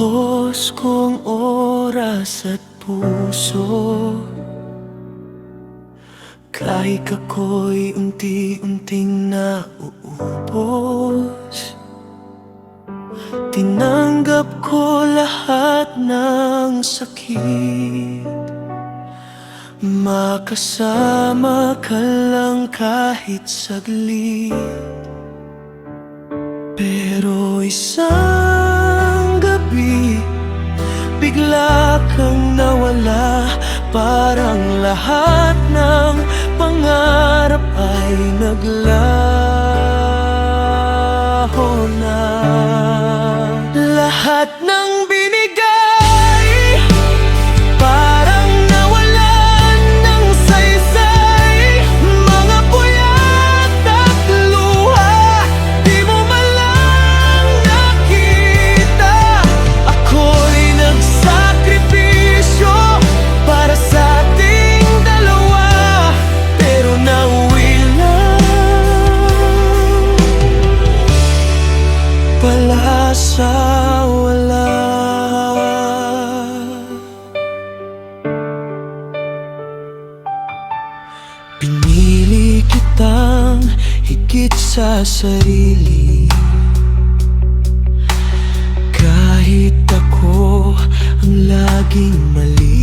Buhos kong oras at puso, kahit ako'y unti-unting nauubos. Tinanggap ko lahat ng sakit, makasama ka lang kahit saglit. Pero isang gabi, bigla kang nawala. Parang lahat ng pangarap ay naglaho na. Lahat ng binigay, parang nawalan ng saysay. Mga puyat at luha, di mo man lang nakita. Ako'y nagsakripisyo para sa ating dalawa, pero nauwi lang pala sa wala. Pinili kitang higit sa sarili, kahit ako ang laging mali.